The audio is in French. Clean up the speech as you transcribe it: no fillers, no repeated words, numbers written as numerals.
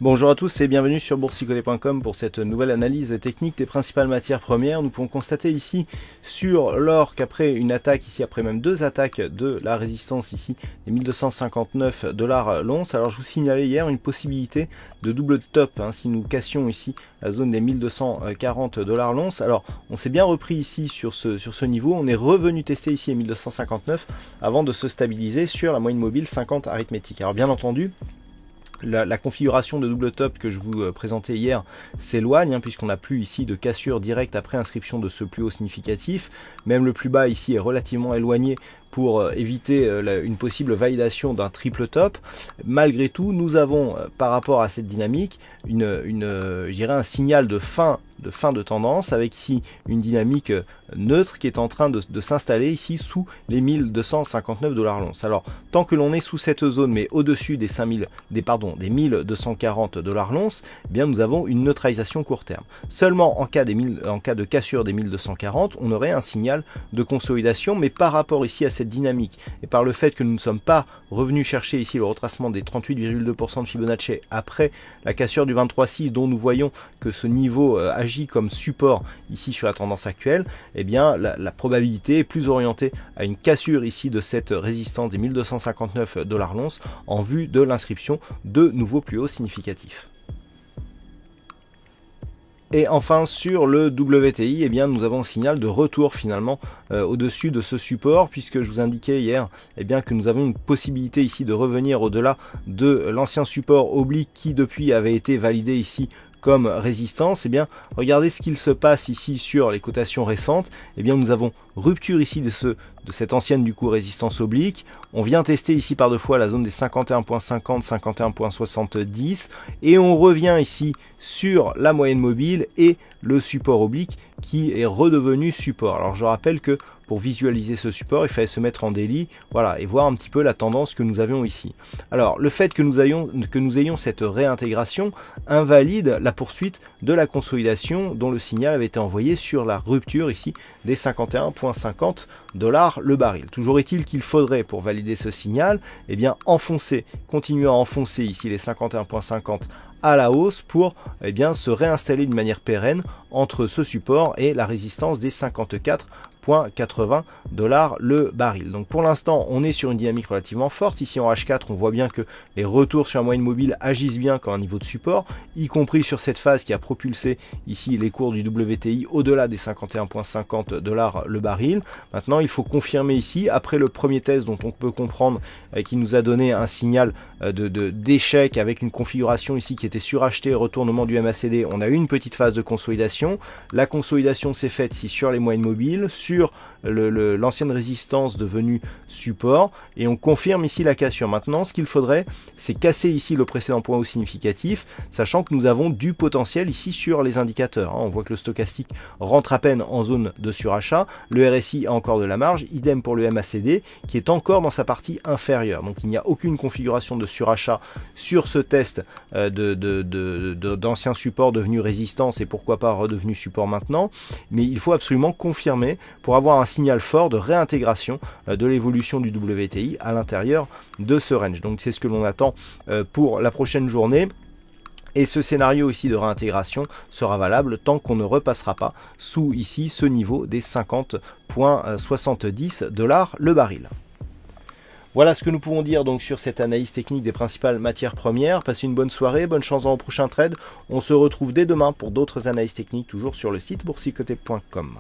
Bonjour à tous et bienvenue sur boursicolet.com pour cette nouvelle analyse technique des principales matières premières. Nous pouvons constater ici sur l'or qu'après une attaque ici, après même deux attaques de la résistance ici, les 1259 $ l'once. Alors je vous signalais hier une possibilité de double top si nous cassions ici la zone des 1240 $ l'once. Alors on s'est bien repris ici sur ce niveau, on est revenu tester ici les 1259 avant de se stabiliser sur la moyenne mobile 50 arithmétique. Alors bien entendu, la configuration de double top que je vous présentais hier s'éloigne, puisqu'on n'a plus ici de cassure directe après inscription de ce plus haut significatif. Même le plus bas ici est relativement éloigné pour éviter une possible validation d'un triple top. Malgré tout, nous avons par rapport à cette dynamique je dirais un signal de fin de tendance, avec ici une dynamique neutre qui est en train de s'installer ici sous les 1259 $ l'once. Alors tant que l'on est sous cette zone mais au-dessus des 1240 $ l'once, eh bien nous avons une neutralisation court terme. Seulement en cas de cassure des 1240, on aurait un signal de consolidation, mais par rapport ici à cette dynamique et par le fait que nous ne sommes pas revenus chercher ici le retracement des 38,2% de Fibonacci après la cassure du 23,6 dont nous voyons que ce niveau agit comme support ici sur la tendance actuelle, eh bien la probabilité est plus orientée à une cassure ici de cette résistance des 1259 $ l'once en vue de l'inscription de nouveaux plus hauts significatifs. Et enfin sur le WTI, eh bien, nous avons un signal de retour finalement au-dessus de ce support, puisque je vous indiquais hier que nous avons une possibilité ici de revenir au-delà de l'ancien support oblique qui depuis avait été validé ici comme résistance. Regardez ce qu'il se passe ici sur les cotations récentes. Nous avons rupture ici de cette ancienne résistance oblique. On vient tester ici par deux fois la zone des 51,50, 51,70 et on revient ici sur la moyenne mobile et le support oblique qui est redevenu support. Alors je rappelle que pour visualiser ce support, il fallait se mettre en daily, voilà, et voir un petit peu la tendance que nous avions ici. Alors le fait que nous ayons cette réintégration invalide la poursuite de la consolidation dont le signal avait été envoyé sur la rupture ici des 51,50 $ le baril. Toujours est-il qu'il faudrait, pour valider ce signal, continuer à enfoncer ici les 51,50 à la hausse pour se réinstaller d'une manière pérenne entre ce support et la résistance des 54,80 $ le baril. Donc pour l'instant on est sur une dynamique relativement forte. Ici en H4 on voit bien que les retours sur la moyenne mobile agissent bien comme un niveau de support, y compris sur cette phase qui a propulsé ici les cours du WTI au-delà des 51,50 $ le baril. Maintenant il faut confirmer ici, après le premier test dont on peut comprendre qui nous a donné un signal d'échec avec une configuration ici qui était surachetée, retournement du MACD, on a eu une petite phase de consolidation. La consolidation s'est faite ici sur les moyennes mobiles, sur l'ancienne résistance devenue support, et on confirme ici la cassure. Maintenant ce qu'il faudrait, c'est casser ici le précédent point haut significatif, sachant que nous avons du potentiel ici sur les indicateurs. On voit que le stochastique rentre à peine en zone de surachat, le RSI a encore de la marge, idem pour le MACD qui est encore dans sa partie inférieure. Donc il n'y a aucune configuration de surachat sur ce test d'ancien support devenu résistance et pourquoi pas redevenu support maintenant, mais il faut absolument confirmer pour avoir un signal fort de réintégration de l'évolution du WTI à l'intérieur de ce range. Donc c'est ce que l'on attend pour la prochaine journée. Et ce scénario ici de réintégration sera valable tant qu'on ne repassera pas sous ici ce niveau des 50,70 $ le baril. Voilà ce que nous pouvons dire donc sur cette analyse technique des principales matières premières. Passez une bonne soirée, bonne chance dans vos prochains trades. On se retrouve dès demain pour d'autres analyses techniques, toujours sur le site boursicolet.com.